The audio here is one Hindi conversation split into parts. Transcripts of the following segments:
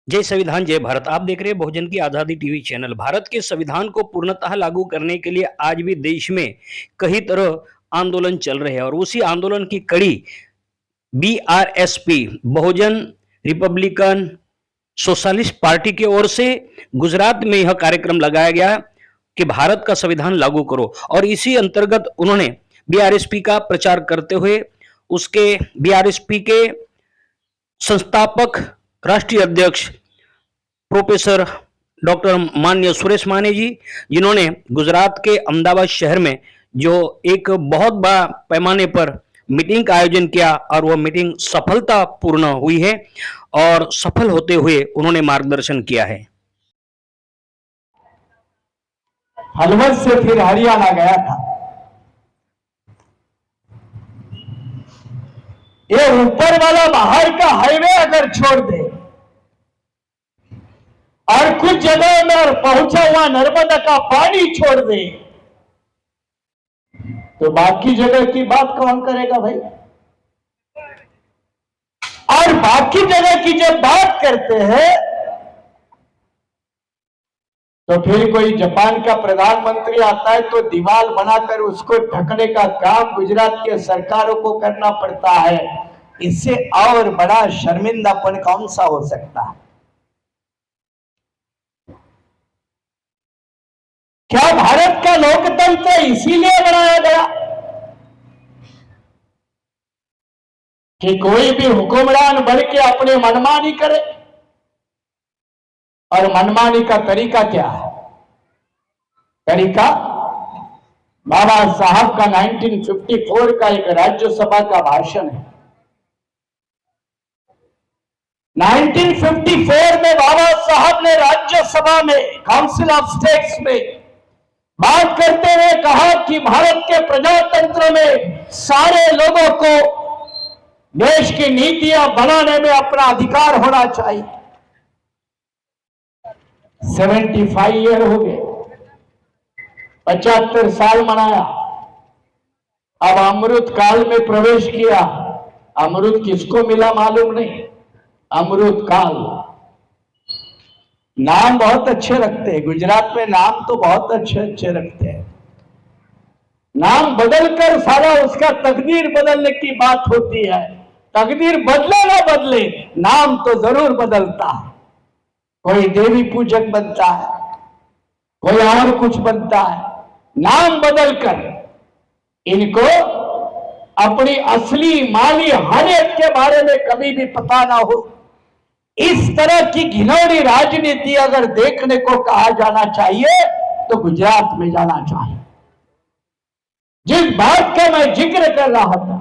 जय संविधान जय भारत। आप देख रहे हैं बहुजन की आजादी टीवी चैनल। भारत के संविधान को पूर्णतः लागू करने के लिए आज भी देश में कई तरह आंदोलन चल रहे हैं और उसी आंदोलन की कड़ी बीआरएसपी बहुजन रिपब्लिकन सोशलिस्ट पार्टी की ओर से गुजरात में यह कार्यक्रम लगाया गया कि भारत का संविधान लागू करो और इसी अंतर्गत उन्होंने बीआरएसपी का प्रचार करते हुए उसके बीआरएसपी के संस्थापक राष्ट्रीय अध्यक्ष प्रोफेसर डॉक्टर माननीय सुरेश माने जी, जिन्होंने गुजरात के अहमदाबाद शहर में जो एक बहुत बड़ा पैमाने पर मीटिंग का आयोजन किया और वह मीटिंग सफलतापूर्ण हुई है और सफल होते हुए उन्होंने मार्गदर्शन किया है। हलवद से फिर हरियाणा गया था। ये ऊपर वाला बाहर का हाईवे अगर छोड़ दे और कुछ जगह में पहुंचा हुआ नर्मदा का पानी छोड़ दे तो बाकी जगह की बात कौन करेगा भाई? और बाकी जगह की जब बात करते हैं तो फिर कोई जापान का प्रधानमंत्री आता है तो दीवार बनाकर उसको ढकने का काम गुजरात के सरकारों को करना पड़ता है। इससे और बड़ा शर्मिंदापन कौन सा हो सकता है? क्या भारत का लोकतंत्र इसीलिए बनाया गया कि कोई भी हुक्मरान बन के अपने मनमानी करे? और मनमानी का तरीका क्या है? तरीका बाबा साहब का 1954 का एक राज्यसभा का भाषण है। 1954 में बाबा साहब ने राज्यसभा में काउंसिल ऑफ स्टेट्स में बात करते हुए कहा कि भारत के प्रजातंत्र में सारे लोगों को देश की नीतियां बनाने में अपना अधिकार होना चाहिए। 75 ईयर हो गए, 75 साल मनाया। अब अमृत काल में प्रवेश किया। अमृत किसको मिला मालूम नहीं। अमृत काल नाम बहुत अच्छे रखते हैं। गुजरात में नाम तो बहुत अच्छे अच्छे रखते हैं। नाम बदलकर सारा उसका तकदीर बदलने की बात होती है। तकदीर बदले ना बदले, नाम तो जरूर बदलता है। कोई देवी पूजक बनता है, कोई और कुछ बनता है। नाम बदलकर इनको अपनी असली माली हालत के बारे में कभी भी पता ना हो, इस तरह की घिनौनी राजनीति अगर देखने को कहा जाना चाहिए तो गुजरात में जाना चाहिए। जिस बात का मैं जिक्र कर रहा था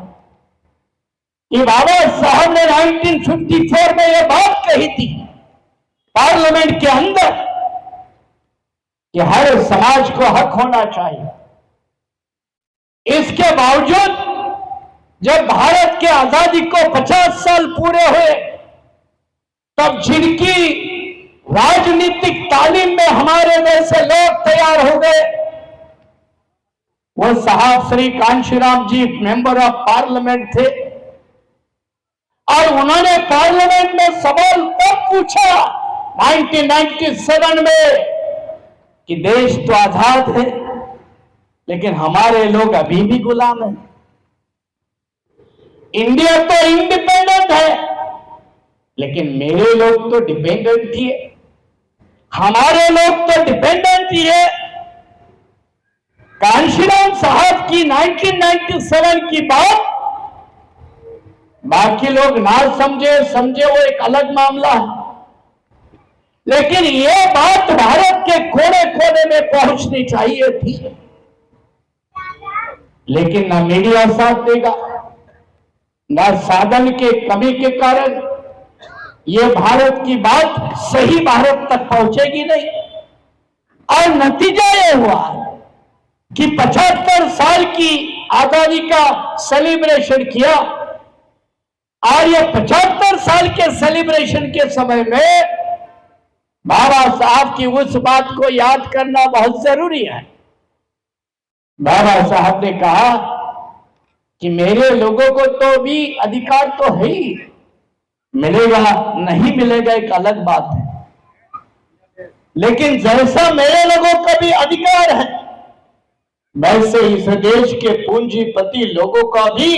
कि बाबा साहब ने 1954 में यह बात कही थी पार्लियामेंट के अंदर कि हर समाज को हक होना चाहिए। इसके बावजूद जब भारत के आजादी को 50 साल पूरे हुए तब जिनकी राजनीतिक तालीम में हमारे जैसे लोग तैयार हो गए, वो साहब श्री कांशीराम जी मेंबर ऑफ पार्लियामेंट थे और उन्होंने पार्लियामेंट में सवाल तब पूछा 1997 में कि देश तो आजाद है लेकिन हमारे लोग अभी भी गुलाम हैं। इंडिया तो इंडिपेंडेंट है लेकिन मेरे लोग तो डिपेंडेंट ही है, हमारे लोग तो डिपेंडेंट ही है। कांशीराम साहब की 1997 की बात बाकी लोग ना समझे वो एक अलग मामला है, लेकिन ये बात भारत के कोने कोने में पहुंचनी चाहिए थी। लेकिन ना मीडिया साथ देगा, ना साधन के कमी के कारण ये भारत की बात सही भारत तक पहुंचेगी नहीं। और नतीजा ये हुआ कि 75 साल की आजादी का सेलिब्रेशन किया और ये 75 साल के सेलिब्रेशन के समय में बाबा साहब की उस बात को याद करना बहुत जरूरी है। बाबा साहब ने कहा कि मेरे लोगों को तो भी अधिकार तो है ही, मिलेगा नहीं मिलेगा एक अलग बात है, लेकिन जैसा मेरे लोगों का भी अधिकार है, वैसे इस देश के पूंजीपति लोगों का भी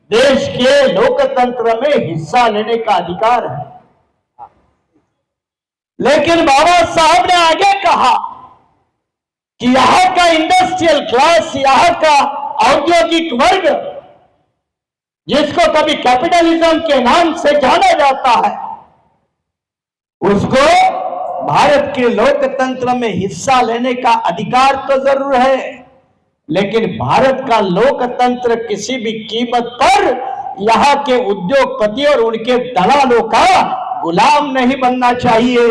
देश के लोकतंत्र में हिस्सा लेने का अधिकार है। लेकिन बाबा साहब ने आगे कहा कि यहां का इंडस्ट्रियल क्लास, यहां का औद्योगिक वर्ग, जिसको कभी कैपिटलिज्म के नाम से जाना जाता है, उसको भारत के लोकतंत्र में हिस्सा लेने का अधिकार तो जरूर है, लेकिन भारत का लोकतंत्र किसी भी कीमत पर यहां के उद्योगपति और उनके दलालों का गुलाम नहीं बनना चाहिए।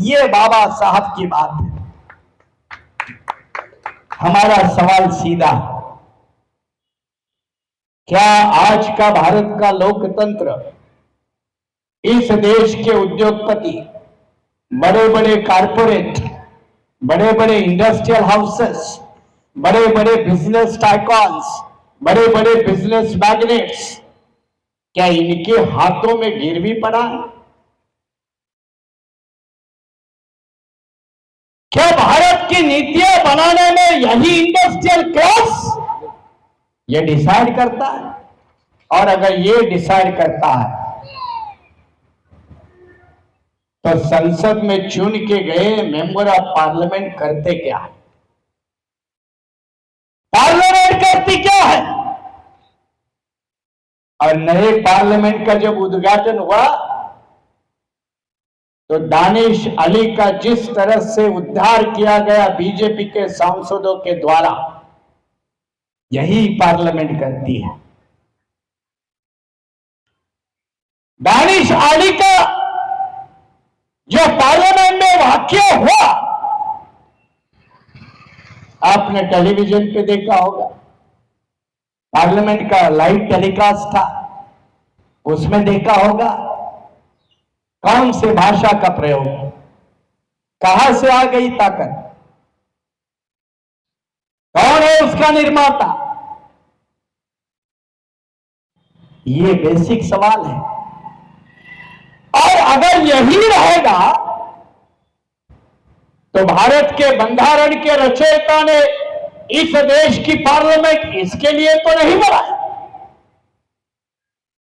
ये बाबा साहब की बात है। हमारा सवाल सीधा, क्या आज का भारत का लोकतंत्र, इस देश के उद्योगपति, बड़े बड़े कारपोरेट, बड़े बड़े इंडस्ट्रियल हाउसेस, बड़े बड़े बिजनेस टाइकॉन्स, बड़े बड़े बिजनेस मैग्नेट्स, क्या इनके हाथों में गिरवी पड़ा है? क्या भारत की नीतियां बनाने में यही इंडस्ट्रियल क्लास ये डिसाइड करता है? और अगर ये डिसाइड करता है तो संसद में चुन के गए मेंबर ऑफ पार्लियामेंट करते क्या है? पार्लियामेंट करती क्या है? और नए पार्लियामेंट का जब उद्घाटन हुआ तो दानिश अली का जिस तरह से उद्धार किया गया बीजेपी के सांसदों के द्वारा, यही पार्लियामेंट करती है। दानिश अली का जो पार्लियामेंट में वाकया हुआ, आपने टेलीविजन पे देखा होगा, पार्लियामेंट का लाइव टेलीकास्ट था, उसमें देखा होगा कौन से भाषा का प्रयोग, कहां से आ गई ताकत, कौन है उसका निर्माता, ये बेसिक सवाल है। और अगर यही रहेगा तो भारत के बंधारण के रचयिता ने इस देश की पार्लियामेंट इसके लिए तो नहीं बनाई,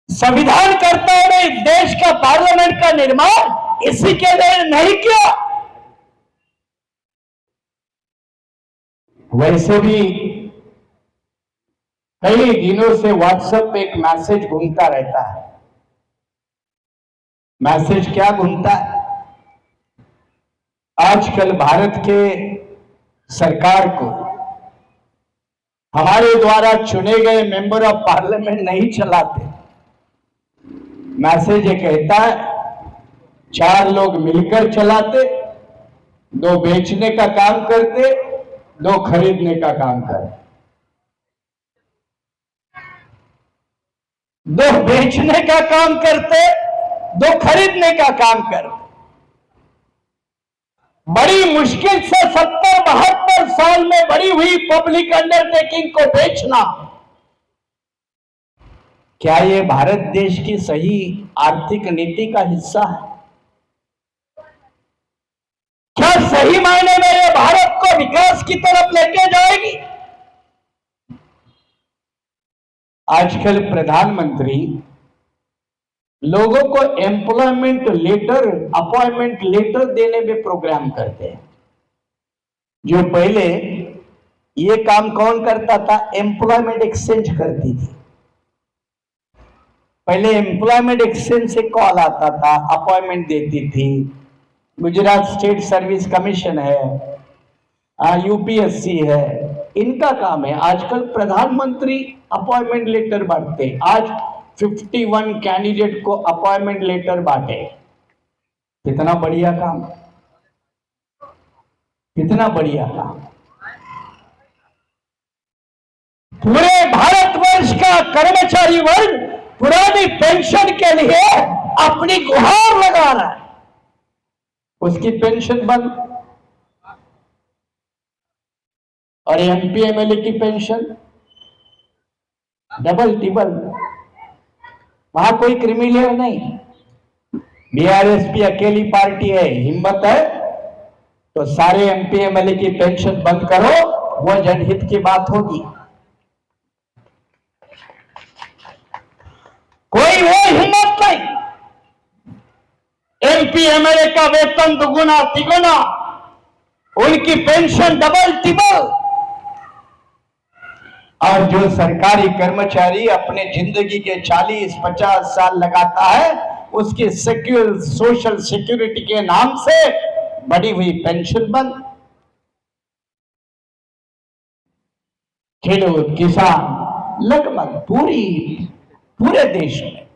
संविधानकर्ताओं ने इस देश का पार्लियामेंट का निर्माण इसी के लिए नहीं किया। वैसे भी कई दिनों से व्हाट्सएप पे एक मैसेज घूमता रहता है। मैसेज क्या घूमता है? आजकल भारत के सरकार को हमारे द्वारा चुने गए मेंबर ऑफ पार्लियामेंट नहीं चलाते। मैसेज ये कहता है 4 लोग मिलकर चलाते, 2 बेचने का काम करते, 2 खरीदने का काम करते। 2 बेचने का काम करते, 2 खरीदने का काम करते। बड़ी मुश्किल से 70-72 साल में बड़ी हुई पब्लिक अंडरटेकिंग को बेचना, क्या ये भारत देश की सही आर्थिक नीति का हिस्सा है? क्या सही मायने में ये भारत को विकास की तरफ लेके जाएगी? आजकल प्रधानमंत्री लोगों को एम्प्लॉयमेंट लेटर, अपॉइंटमेंट लेटर देने में प्रोग्राम करते हैं। जो पहले ये काम कौन करता था? एम्प्लॉयमेंट एक्सचेंज करती थी। पहले एम्प्लॉयमेंट एक्सचेंज से कॉल आता था, अपॉइंटमेंट देती थी। गुजरात स्टेट सर्विस कमीशन है, यूपीएससी है, इनका काम है। आजकल प्रधानमंत्री अपॉइंटमेंट लेटर बांटते। आज 51 कैंडिडेट को अपॉइंटमेंट लेटर बांटे। कितना बढ़िया काम, कितना बढ़िया काम। पूरे भारतवर्ष का कर्मचारी वर्ग पुरानी पेंशन के लिए अपनी गुहार लगा रहा है, उसकी पेंशन बंद। और एमपी एमएलए की पेंशन डबल टिबल। वहां कोई क्रिमिनल नहीं, बीआरएस भी अकेली पार्टी है, हिम्मत है तो सारे एमपी एमएलए की पेंशन बंद करो, वो जनहित की बात होगी। कोई वो हिम्मत नहीं। एमपी एमएलए का वेतन दुगुना तिगुना, उनकी पेंशन डबल टिबल, और जो सरकारी कर्मचारी अपने जिंदगी के 40-50 साल लगाता है, उसकी सोशल सिक्योरिटी के नाम से बढ़ी हुई पेंशन बंद। खेडूत किसान लगभग पूरे देश में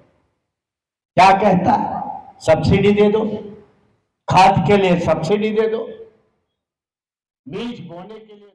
क्या कहता है, सब्सिडी दे दो, खाद के लिए सब्सिडी दे दो, बीज बोने के लिए